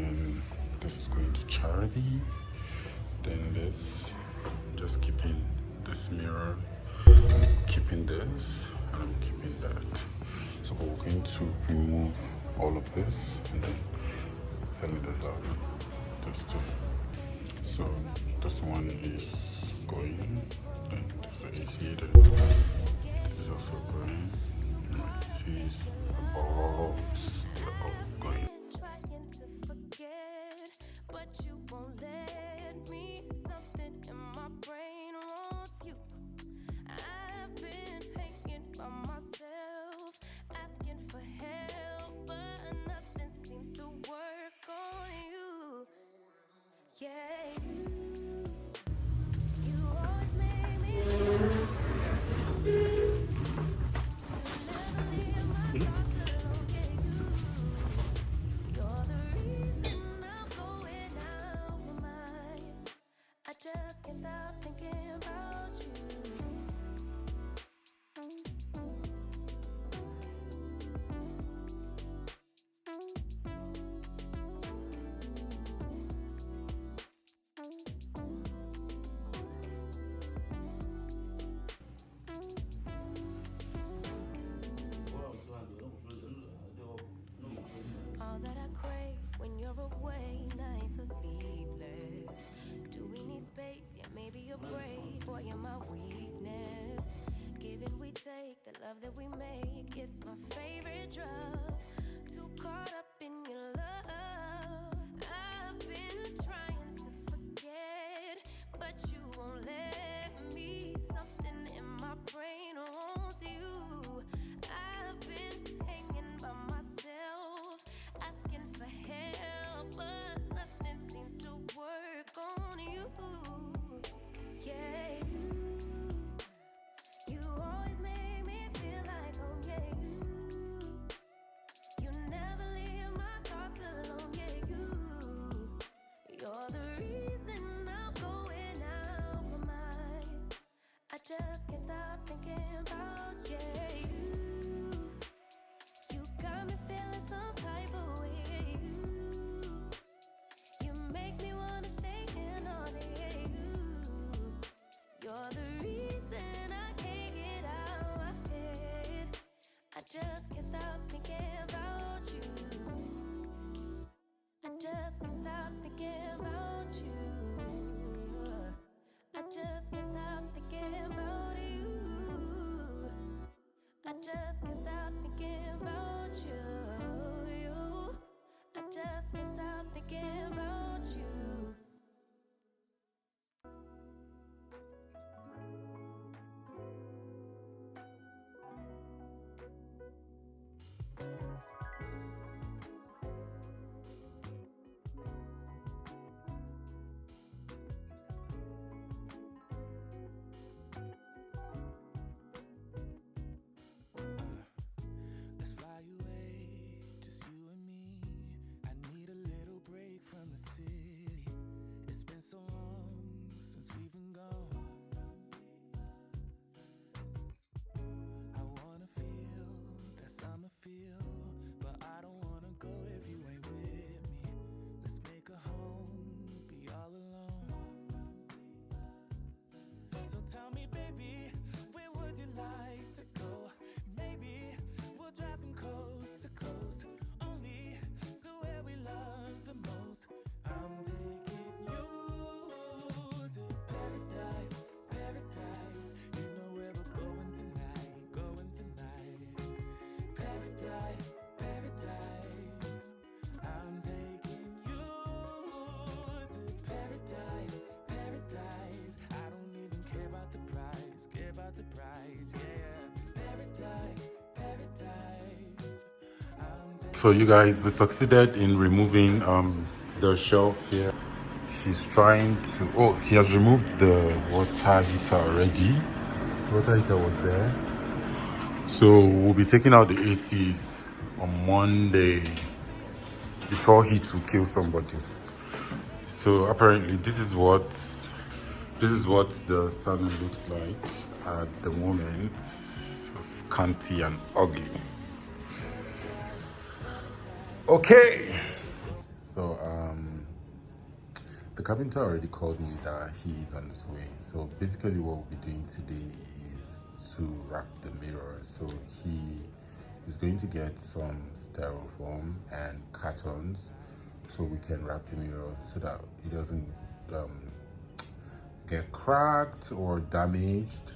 then this is going to charity, then this, just keeping this mirror, keeping this, and I'm keeping that. So we're going to remove all of this and then sending this out. Those two. So this one is going, then there's the AC there. This is also going. My ACs, the bulbs, they're all going. Trying to forget, but you won't let me. Something in my brain wants you. I've been hanging by myself, asking for help, but nothing seems to work on you. Yeah, you always make me feel. You never leave my thoughts alone. Yeah, you're the reason I'm going out my mind. I just can't stop thinking about you. All that I crave when you're away, nights are sleepless. Do we need space? Yeah, maybe you're brave. Boy, you're my weakness. Give and we take, the love that we make, it's my favorite drug. Too caught up in your love. I've been trying to forget, but you won't let me. Something in my brain wants you. I've been hanging by myself, asking for help, but nothing seems to work on you. Yeah, you always make me feel like home. Yeah, you never leave my thoughts alone. Yeah, you're the reason I'm going out my mind. I just can't stop thinking about you got me feeling some type of way. You make me wanna stay in all day. You're the reason I can't get out my head. I just can't stop thinking about you. I just can't stop thinking about you. I just can't stop thinking about you. I just can't stop thinking about you. I just can't stop thinking about you. Let's fly away, just you and me. I need a little break from the city. It's been so long since we've been gone. I wanna feel that summer feel, but I don't wanna go if you ain't with me. Let's make a home, be all alone. So tell me, baby, where would you like to go? Maybe we'll drive from coast to coast, only to where we love the most. I'm taking you to paradise, paradise. You know where we're going tonight, going tonight. Paradise, paradise. I'm taking you to paradise, paradise. I don't even care about the price, yeah. Paradise, paradise. So you guys, we succeeded in removing the shelf here. He's trying to, oh, he has removed the water heater already. The water heater was there. So we'll be taking out the ACs on Monday before heat will kill somebody. So apparently this is what the salon looks like at the moment. So scanty and ugly. Okay. So the carpenter already called me that he's on his way. So basically what we'll be doing today is to wrap the mirror. So he is going to get some styrofoam and cartons so we can wrap the mirror so that it doesn't get cracked or damaged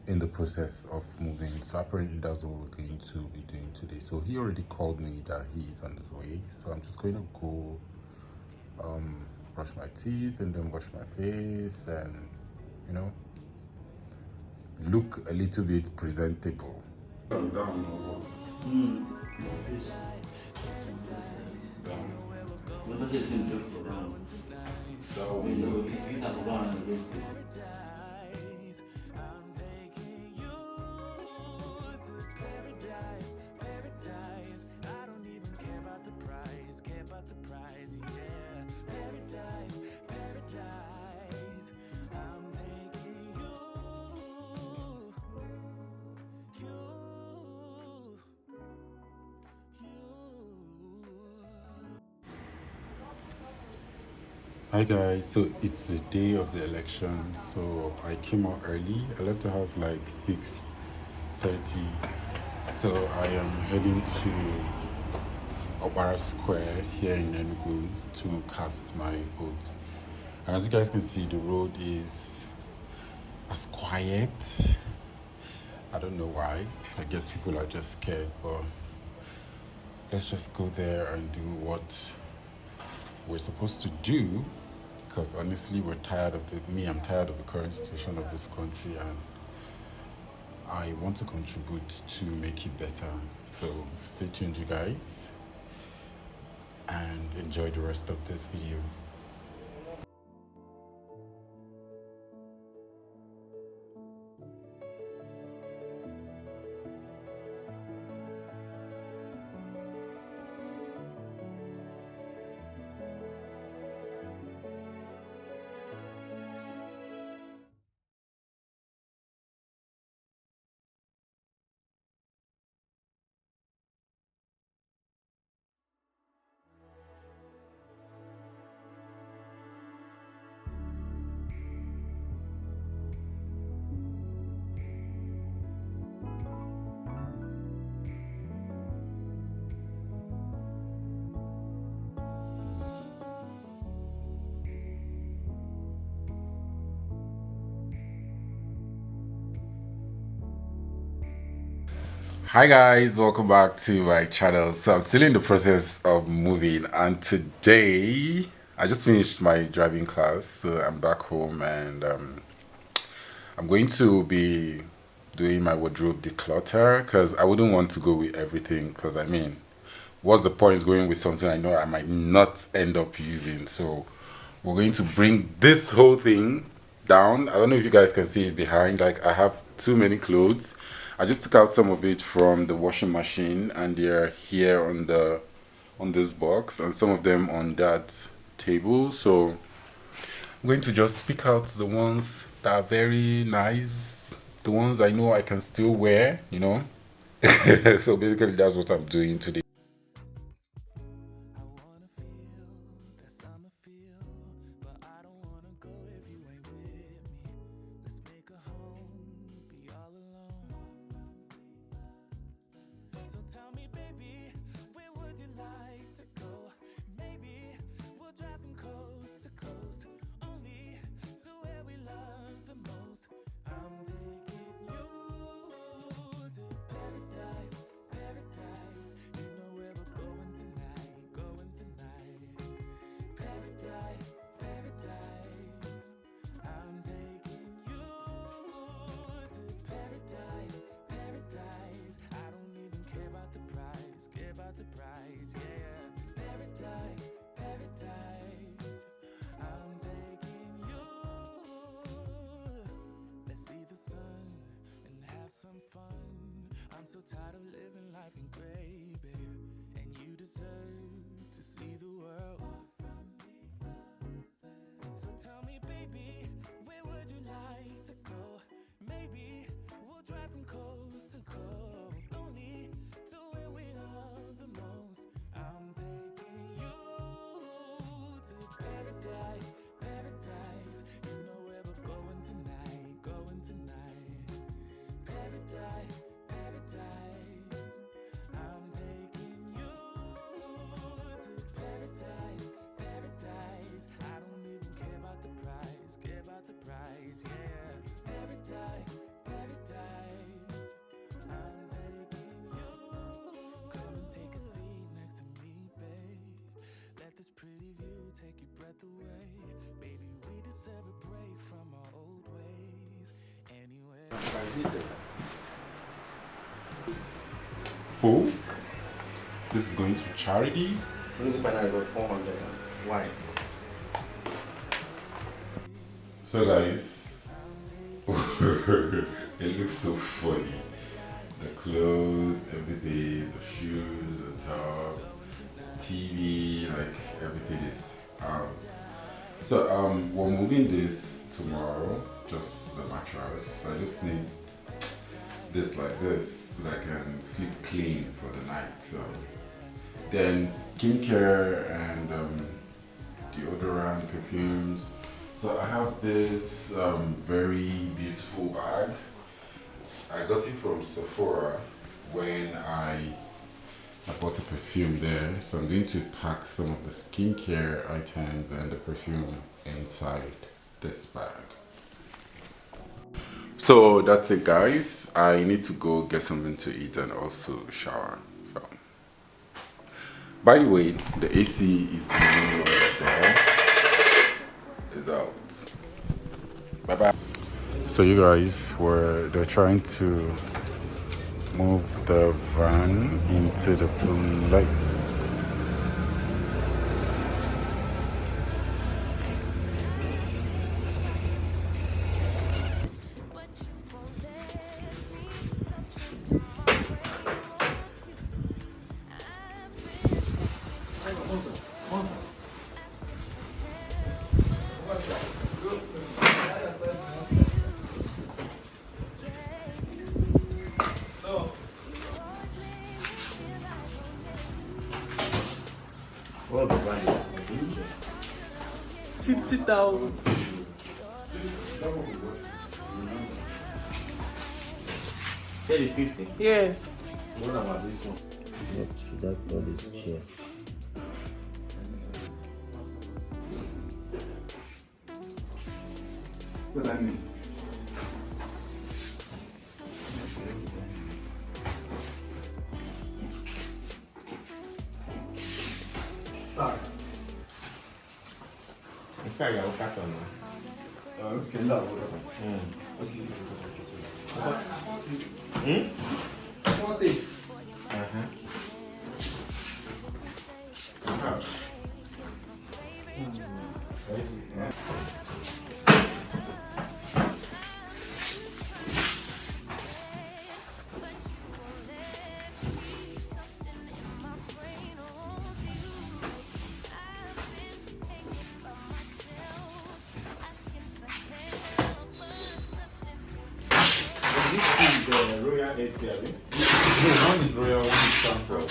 in the process of moving. So apparently that's what we're going to be doing today. So he already called me that he's on his way. So I'm just going to go brush my teeth and then wash my face and, you know, look a little bit presentable. Hi guys, so it's the day of the election. So I came out early. I left the house like 6:30. So I am heading to Obara Square here in Enugu to cast my vote. And as you guys can see, the road is as quiet. I don't know why. I guess people are just scared, but let's just go there and do what we're supposed to do. Because honestly, I'm tired of the current situation of this country, and I want to contribute to make it better. So stay tuned, you guys, and enjoy the rest of this video. Hi guys, welcome back to my channel. So I'm still in the process of moving, and today I just finished my driving class, so I'm back home, and I'm going to be doing my wardrobe declutter because I wouldn't want to go with everything, because I mean, what's the point going with something I know I might not end up using? So we're going to bring this whole thing down. I don't know if you guys can see it behind, like I have too many clothes. I just took out some of it from the washing machine, and they're here on this box, and some of them on that table. So I'm going to just pick out the ones that are very nice, the ones I know I can still wear, you know. So basically that's what I'm doing today. Some fun. I'm so tired of living life in gray, babe, and you deserve to see the world. So tell me, baby, where would you like to go? Maybe we'll drive from coast to coast, only to where we love the most. I'm taking you to paradise. paradise, paradise. I'm taking you to paradise, paradise. I don't even care about the price, yeah. Paradise, paradise. I'm taking you. Come and take a seat next to me, babe. Let this pretty view take your breath away. Baby, we deserve a break from our old ways. Anyway. Full. This is going to charity. Only final result 400. Why? So guys, it looks so funny. The clothes, everything, the shoes, the top, TV, like everything is out. So we're moving this tomorrow, just the mattress. I just need this like this so that I can sleep clean for the night. So then skincare and deodorant, perfumes. So I have this very beautiful bag. I got it from Sephora when I bought a perfume there. So I'm going to pack some of the skincare items and the perfume inside this bag. So that's it guys. I need to go get something to eat and also shower. So by the way, the AC is no longer there. Is out. Bye bye. So you guys they're trying to move the van into the place. What's the value? 50,000. That is 50. Yes. What about this one? What should I call this chair? What I mean? Sorry. Carry our cat on. Okay, no. What's it? 40. This is the Royal AC, I think. One is Royal, one is Stanford.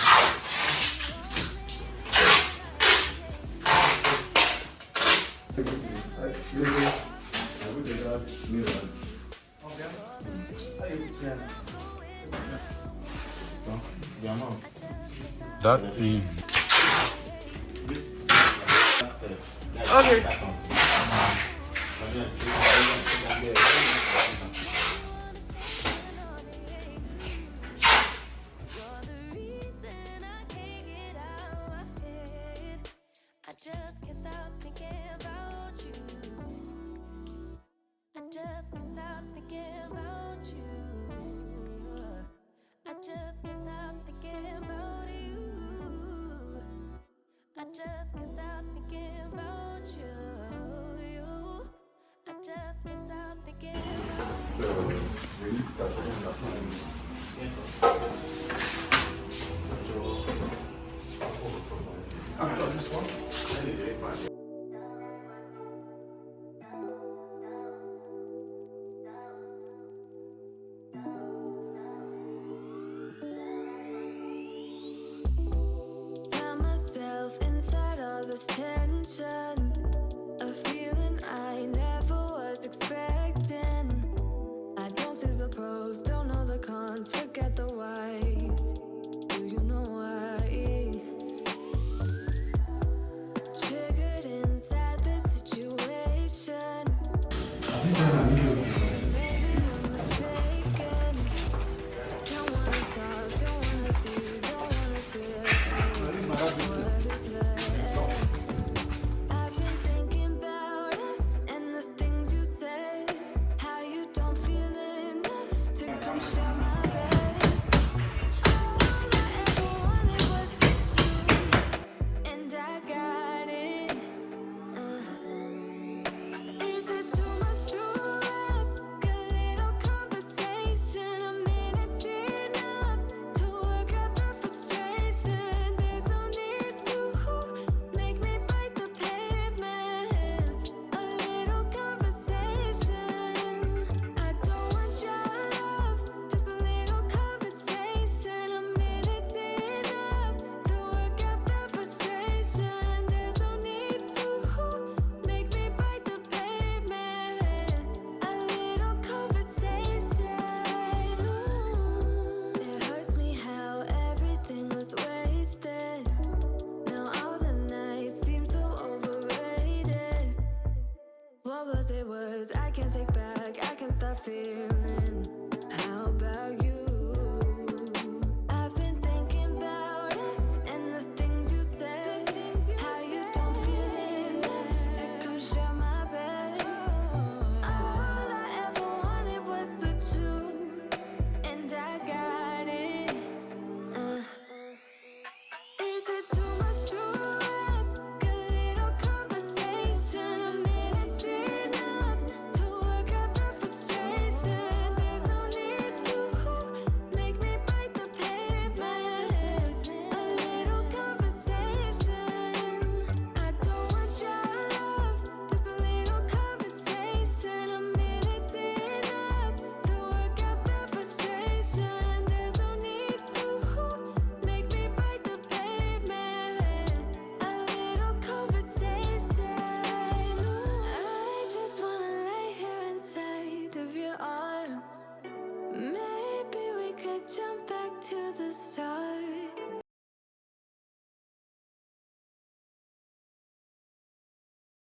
The amount. That's it. This. Okay. I just can't stop thinking about you. I just can't stop thinking about you. I just can't stop thinking about you. I just can't stop thinking about you. I just can't stop thinking about you. So we started that time. After this one? Found myself inside all this tension, a feeling I never was expecting. I don't see the pros, don't know the cons. Yes.